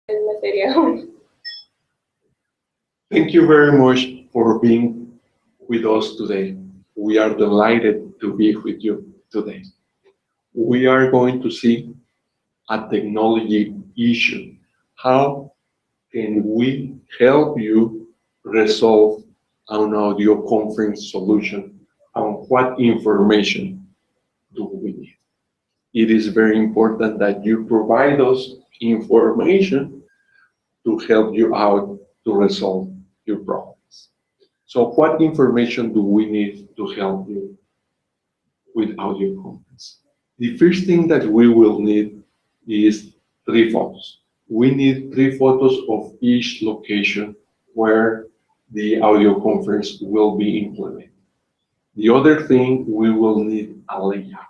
el material. Thank you very much for being with us today. We are delighted to be with you today. We are going to see a technology issue. How can we help you resolve an audio conference solution, and what information do we need? It is very important that you provide us information to help you out to resolve your problems. So what information do we need to help you with audio conference? The first thing that we will need is 3 photos. We need 3 photos of each location where the audio conference will be implemented. The other thing, we will need a layout.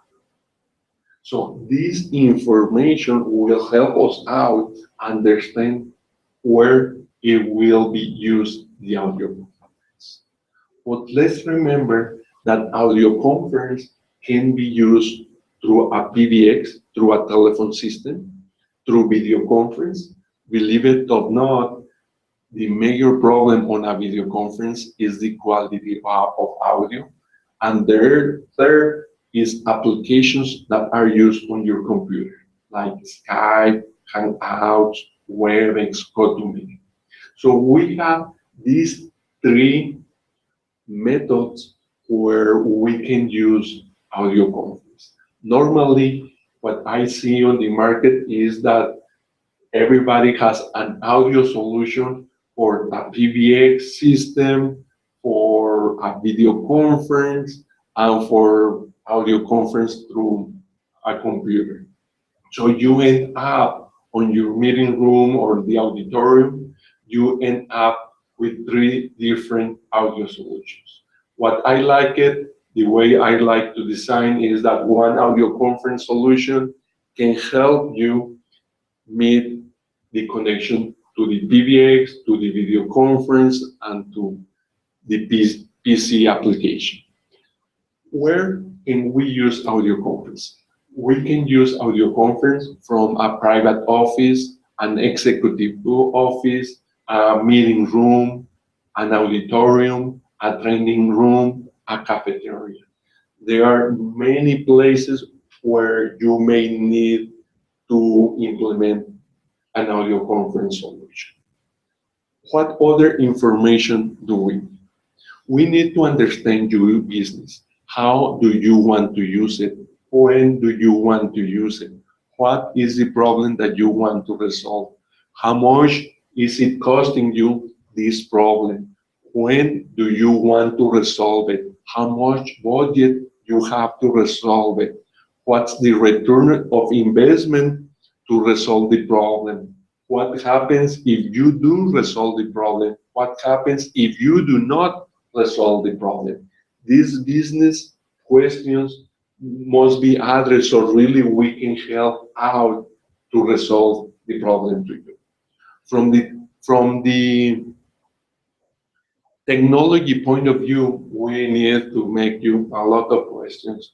So this information will help us out understand where it will be used, the audio conference. But let's remember that audio conference can be used through a PBX, through a telephone system, through video conference. Believe it or not, the major problem on a video conference is the quality of audio. And there is applications that are used on your computer, like Skype, Hangouts, WebEx, GoToMeeting. So we have these 3 methods where we can use audio conference. Normally, what I see on the market is that everybody has an audio solution for a PBX system, for a video conference, and for audio conference through a computer. So you end up on your meeting room or the auditorium, you end up with 3 different audio solutions. What I like it, the way I like to design is that one audio conference solution can help you meet the connection to the PBX, to the video conference, and to the PC application. Where can we use audio conference? We can use audio conference from a private office, an executive office, a meeting room, an auditorium, a training room, a cafeteria. There are many places where you may need to implement an audio conference solution. What other information do we need? We need to understand your business. How do you want to use it? When do you want to use it? What is the problem that you want to resolve? How much is it costing you this problem? When do you want to resolve it? How much budget you have to resolve it? What's the return of investment to resolve the problem? What happens if you do resolve the problem? What happens if you do not resolve the problem? These business questions must be addressed so really we can help out to resolve the problem to you. From the technology point of view, we need to make you a lot of questions.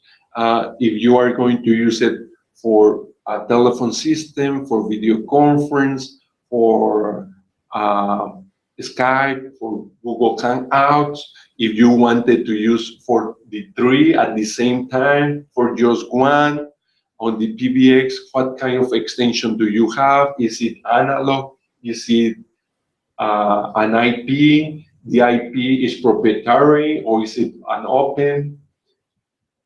If you are going to use it for a telephone system, for video conference, for Skype, for Google Hangouts, if you wanted to use for the 3 at the same time, for just one, on the PBX, what kind of extension do you have? Is it analog? Is it an IP? The IP is proprietary, or is it an open?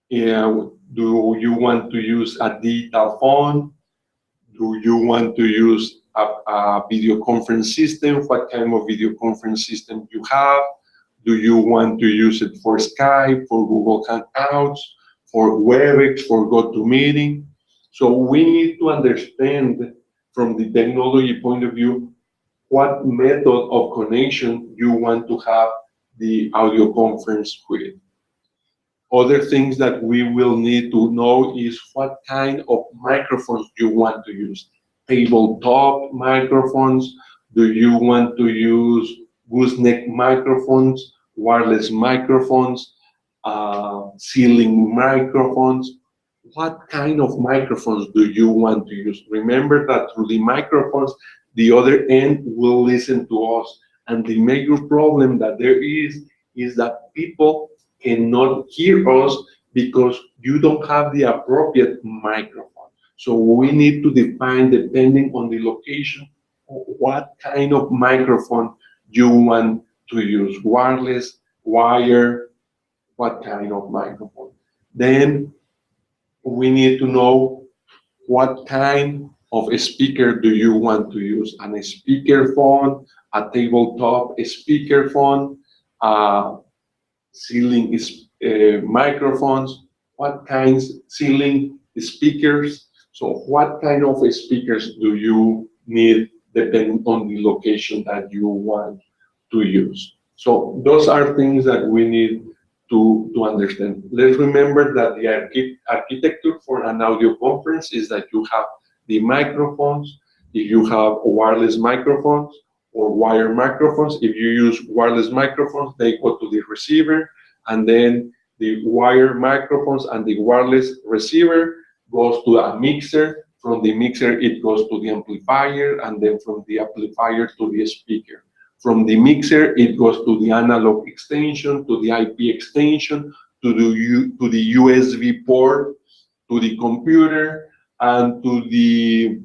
Do you want to use a digital phone? Do you want to use a video conference system? What kind of video conference system you have? Do you want to use it for Skype, for Google Hangouts, for WebEx, for GoToMeeting? So we need to understand from the technology point of view what method of connection you want to have the audio conference with. Other things that we will need to know is what kind of microphones you want to use. Tabletop microphones? Do you want to use gooseneck microphones, wireless microphones, ceiling microphones? what kind of microphones do you want to use? Remember that through the microphones, the other end will listen to us. And the major problem that there is that people cannot hear us because you don't have the appropriate microphone. So we need to define, depending on the location, what kind of microphone you want to use, wireless, wire, what kind of microphone. Then we need to know what kind of a speaker do you want to use, and a speaker phone, a tabletop speaker phone, ceiling microphones, what kinds ceiling speakers. So what kind of speakers do you need depending on the location that you want to use? So those are things that we need to understand. Let's remember that the architecture for an audio conference is that you have the microphones. If you have wireless microphones or wire microphones, if you use wireless microphones, they go to the receiver, and then the wire microphones and the wireless receiver goes to a mixer. From the mixer, it goes to the amplifier, and then from the amplifier to the speaker. From the mixer, it goes to the analog extension, to the IP extension, to the USB port, to the computer, and to the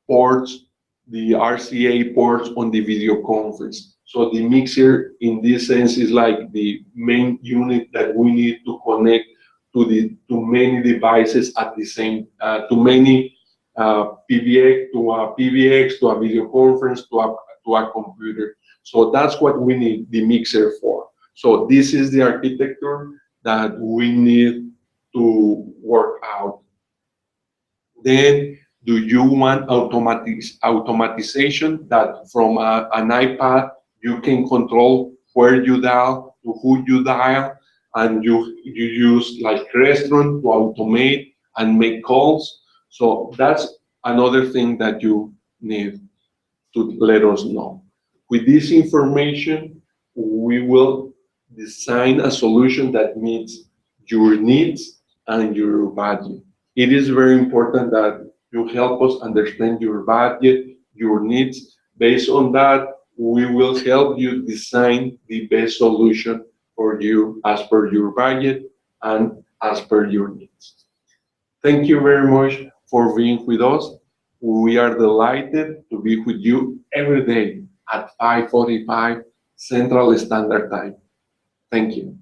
ports, the RCA ports on the video conference. So the mixer, in this sense, is like the main unit that we need to connect to many devices at the same, to many PBX, to a video conference, to a computer. So that's what we need the mixer for. So this is the architecture that we need to work out. Then, do you want automatization that from an iPad you can control where you dial, to who you dial, and you use like restaurant to automate and make calls? So that's another thing that you need to let us know. With this information, we will design a solution that meets your needs and your budget. It is very important that you help us understand your budget, your needs. Based on that, we will help you design the best solution for you as per your budget and as per your needs. Thank you very much for being with us. We are delighted to be with you every day at 5:45 Central Standard Time. Thank you.